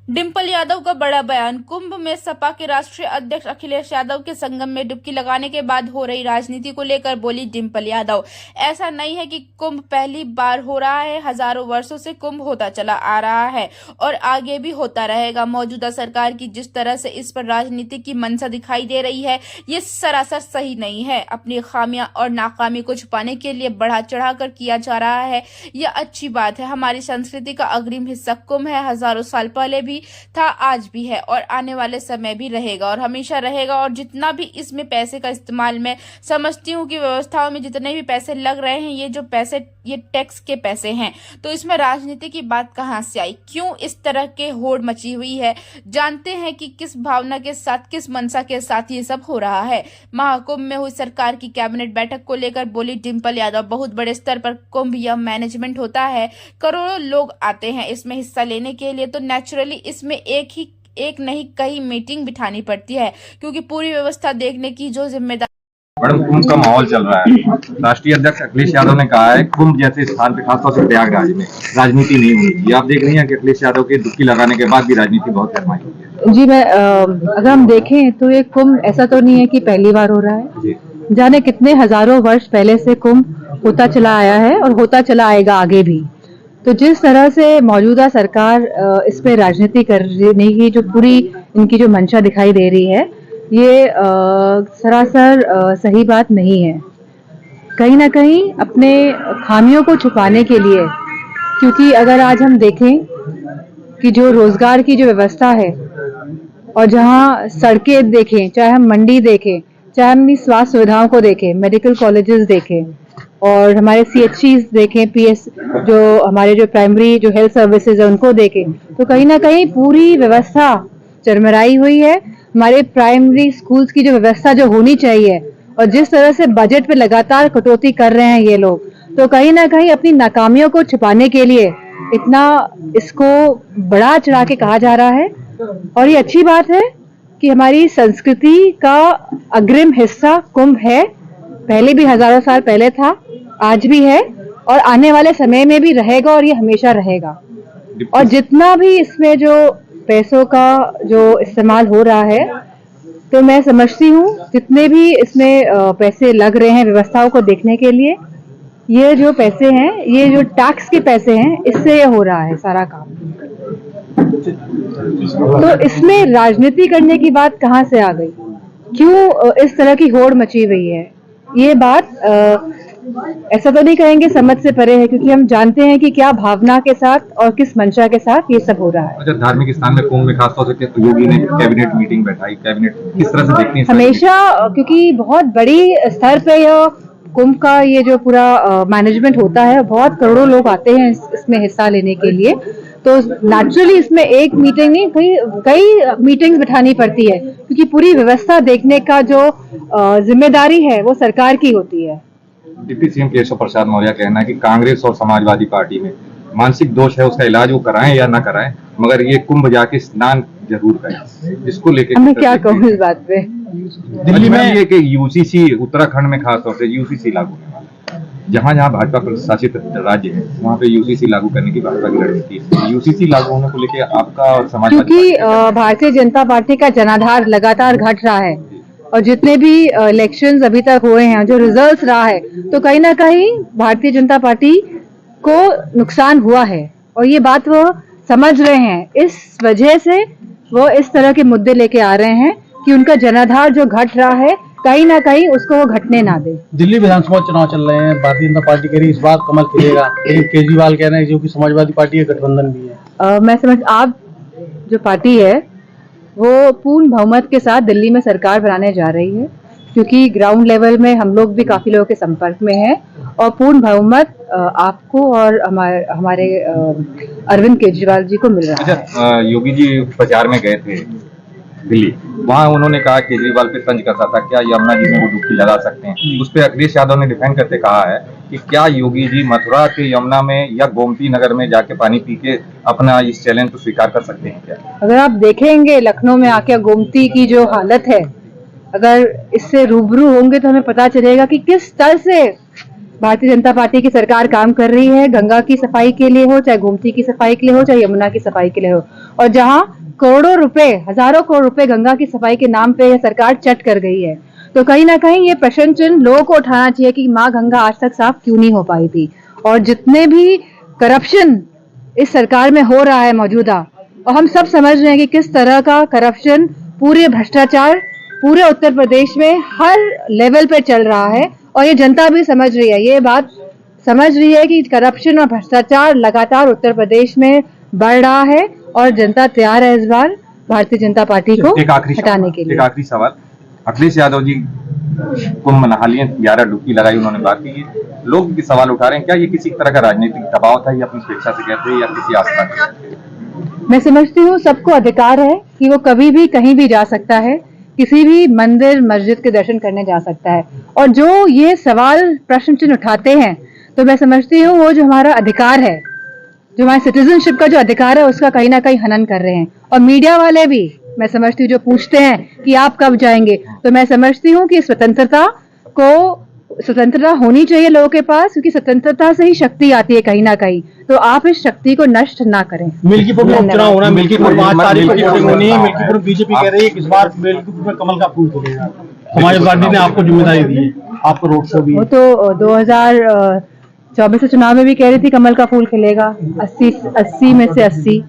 डिंपल यादव का बड़ा बयान। कुंभ में सपा के राष्ट्रीय अध्यक्ष अखिलेश यादव के संगम में डुबकी लगाने के बाद हो रही राजनीति को लेकर बोली डिंपल यादव। ऐसा नहीं है कि कुंभ पहली बार हो रहा है, हजारों वर्षों से कुंभ होता चला आ रहा है और आगे भी होता रहेगा। मौजूदा सरकार की जिस तरह से इस पर राजनीति की मंशा दिखाई दे रही है, ये सरासर सही नहीं है। अपनी खामियां और नाकामी को छुपाने के लिए बढ़ा चढ़ाकर किया जा रहा है, यह अच्छी बात है। हमारी संस्कृति का अग्रिम हिस्सा कुंभ है, हजारों साल पहले भी था, आज भी है और आने वाले समय भी रहेगा और हमेशा रहेगा। और जितना भी इसमें पैसे का इस्तेमाल मैं समझती हूँ कि व्यवस्थाओं में जितने भी पैसे लग रहे हैं, ये जो पैसे ये टैक्स के पैसे हैं, तो इसमें राजनीति की बात कहां से आई? क्यों इस तरह के होड़ मची हुई है? जानते हैं कि किस भावना के साथ, किस मनसा के साथ ये सब हो रहा है। महाकुंभ में हुई सरकार की कैबिनेट बैठक को लेकर बोली डिंपल यादव। बहुत बड़े स्तर पर कुंभ या मैनेजमेंट होता है, करोड़ों लोग आते हैं इसमें हिस्सा लेने के लिए, तो नेचुरली इसमें एक नहीं कई मीटिंग बिठानी पड़ती है, क्योंकि पूरी व्यवस्था देखने की जो जिम्मेदारी। मैडम, कुंभ का माहौल चल रहा है। राष्ट्रीय अध्यक्ष अखिलेश यादव ने कहा है कुंभ जैसे स्थान पर, खासतौर से प्रयागराज में राजनीति नहीं होनी चाहिए। आप देख रही हैं कि अखिलेश यादव के डुबकी लगाने के बाद भी राजनीति बहुत गरमाई हुई है। जी, मैं अगर हम देखें तो ये कुंभ ऐसा तो नहीं है कि पहली बार हो रहा है। जाने कितने हजारों वर्ष पहले से कुंभ होता चला आया है और होता चला आएगा आगे भी। तो जिस तरह से मौजूदा सरकार इस पे राजनीति करने की जो पूरी इनकी जो मंशा दिखाई दे रही है, ये सरासर सही बात नहीं है। कहीं ना कहीं अपने खामियों को छुपाने के लिए, क्योंकि अगर आज हम देखें कि जो रोजगार की जो व्यवस्था है और जहाँ सड़कें देखें, चाहे हम मंडी देखें, चाहे हम स्वास्थ्य सुविधाओं को देखें, मेडिकल कॉलेजेस देखें और हमारे CHCs देखें, PS जो हमारे जो प्राइमरी जो हेल्थ सर्विसेज है उनको देखें, तो कहीं ना कहीं पूरी व्यवस्था चरमराई हुई है। हमारे प्राइमरी स्कूल्स की जो व्यवस्था जो होनी चाहिए और जिस तरह से बजट पे लगातार कटौती कर रहे हैं ये लोग, तो कहीं ना कहीं अपनी नाकामियों को छुपाने के लिए इतना इसको बढ़ा चढ़ा के कहा जा रहा है। और ये अच्छी बात है कि हमारी संस्कृति का अग्रिम हिस्सा कुंभ है, पहले भी हजारों साल पहले था, आज भी है और आने वाले समय में भी रहेगा और ये हमेशा रहेगा। और जितना भी इसमें जो पैसों का जो इस्तेमाल हो रहा है, तो मैं समझती हूँ जितने भी इसमें पैसे लग रहे हैं व्यवस्थाओं को देखने के लिए, ये जो पैसे हैं, ये जो टैक्स के पैसे हैं, इससे ये हो रहा है सारा काम। तो इसमें राजनीति करने की बात कहाँ से आ गई? क्यों इस तरह की होड़ मची हुई है? ये बात ऐसा तो नहीं कहेंगे समझ से परे है, क्योंकि हम जानते हैं कि क्या भावना के साथ और किस मंशा के साथ ये सब हो रहा है। अच्छा, धार्मिक स्थान में कुंभ में खासतौर से योगी ने कैबिनेट मीटिंग बैठाई, कैबिनेट किस तरह से देखती हैं? हमेशा, क्योंकि बहुत बड़ी स्तर पे यह कुंभ का ये जो पूरा मैनेजमेंट होता है, बहुत करोड़ों लोग आते हैं इसमें हिस्सा लेने के लिए, तो नेचुरली इसमें एक मीटिंग नहीं कई मीटिंग्स बिठानी पड़ती है, क्योंकि पूरी व्यवस्था देखने का जो जिम्मेदारी है वो सरकार की होती है। डिप्टी सीएम केशव प्रसाद मौर्य का कहना है कि कांग्रेस और समाजवादी पार्टी में मानसिक दोष है, उसका इलाज वो कराएं या ना कराएं, मगर ये कुंभ जाके स्नान जरूर करें। इसको लेकर मैं क्या कहूँ इस बात पे? दिल्ली में ये कि UCC उत्तराखंड में खासतौर से UCC लागू होने वाला है। जहाँ जहाँ भाजपा प्रशासित राज्य है वहाँ पे UCC लागू करने की भाजपा की रणनीति है। UCC लागू होने को लेकर आपका और समाजवादी, क्योंकि भारतीय जनता पार्टी का जनाधार लगातार घट रहा है और जितने भी इलेक्शंस अभी तक हुए हैं, जो रिजल्ट्स रहा है, तो कहीं ना कहीं भारतीय जनता पार्टी को नुकसान हुआ है और ये बात वो समझ रहे हैं। इस वजह से वो इस तरह के मुद्दे लेके आ रहे हैं कि उनका जनाधार जो घट रहा है, कहीं ना कहीं उसको वो घटने ना दे। दिल्ली विधानसभा चुनाव चल रहे हैं, भारतीय जनता पार्टी कह रही इस बार कमल खिलेगा, लेकिन केजरीवाल कह रहे हैं जो कि समाजवादी पार्टी का गठबंधन भी है। मैं समझ, आप जो पार्टी है वो पूर्ण बहुमत के साथ दिल्ली में सरकार बनाने जा रही है, क्योंकि ग्राउंड लेवल में हम लोग भी काफी लोगों के संपर्क में हैं और पूर्ण बहुमत आपको और हमारे अरविंद केजरीवाल जी को मिल रहा है। अच्छा, योगी जी प्रचार में गए थे दिल्ली, वहाँ उन्होंने कहा केजरीवाल पे तंज करता था, क्या यमुना जी में वो डुबकी लगा सकते हैं? उस पर अखिलेश यादव ने डिफेंड करते कहा है कि क्या योगी जी मथुरा के यमुना में या गोमती नगर में जाके पानी पी के अपना इस चैलेंज को स्वीकार कर सकते हैं क्या? अगर आप देखेंगे लखनऊ में आके गोमती की जो हालत है, अगर इससे रूबरू होंगे तो हमें पता चलेगा कि किस तरह से भारतीय जनता पार्टी की सरकार काम कर रही है, गंगा की सफाई के लिए हो, चाहे गोमती की सफाई के लिए हो, चाहे यमुना की सफाई के लिए हो, और जहां करोड़ों रुपए, हजारों करोड़ रुपए गंगा की सफाई के नाम पे यह सरकार चट कर गई है, तो कहीं ना कहीं ये प्रश्न चिन्ह लोगों को उठाना चाहिए कि माँ गंगा आज तक साफ क्यों नहीं हो पाई थी। और जितने भी करप्शन इस सरकार में हो रहा है मौजूदा, और हम सब समझ रहे हैं कि किस तरह का करप्शन, पूरे भ्रष्टाचार पूरे उत्तर प्रदेश में हर लेवल पे चल रहा है, और ये जनता भी समझ रही है, ये बात समझ रही है कि करप्शन और भ्रष्टाचार लगातार उत्तर प्रदेश में बढ़ रहा है, और जनता तैयार है इस बार भारतीय जनता पार्टी को हटाने के लिए। एक आखिरी सवाल, अखिलेश यादव जी कुंभ नहा लिए, 11 डुबकी लगाई, उन्होंने बात की, लोग भी सवाल उठा रहे हैं क्या ये किसी तरह का राजनीतिक दबाव था या अपनी स्वेच्छा से कहते हैं या किसी आस्था से? मैं समझती हूँ सबको अधिकार है कि वो कभी भी कहीं भी जा सकता है, किसी भी मंदिर मस्जिद के दर्शन करने जा सकता है, और जो ये सवाल प्रश्न चिन्ह उठाते हैं, तो मैं समझती हूँ वो जो हमारा अधिकार है, जो हमारे सिटीजनशिप का जो अधिकार है, उसका कहीं ना कहीं हनन कर रहे हैं। और मीडिया वाले भी मैं समझती हूँ जो पूछते हैं कि आप कब जाएंगे, तो मैं समझती हूँ कि स्वतंत्रता होनी चाहिए लोगों के पास, क्योंकि स्वतंत्रता से ही शक्ति आती है कहीं ना कहीं, तो आप इस शक्ति को नष्ट ना करें। मिल्कीपुर में उपचुनाव हो रहा है, मिल्कीपुर 5 तारीख को वोटिंग होनी है। मिल्कीपुर बीजेपी कह रही है कि इस बार मिल्कीपुर में कमल का फूल खिलेगा। समाजवादी पार्टी ने आपको जिम्मेदारी दी है, आपको रोड शो भी। वो तो 2024 के चुनाव में भी कह रही थी कमल का फूल खिलेगा, 80 में से 80,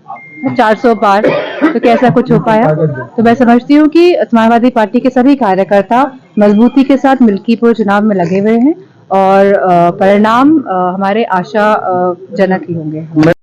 400 पार, तो कैसा कुछ हो पाया? तो मैं समझती हूँ कि समाजवादी पार्टी के सभी कार्यकर्ता मजबूती के साथ मिल्कीपुर चुनाव में लगे हुए हैं, और परिणाम हमारे आशाजनक ही होंगे।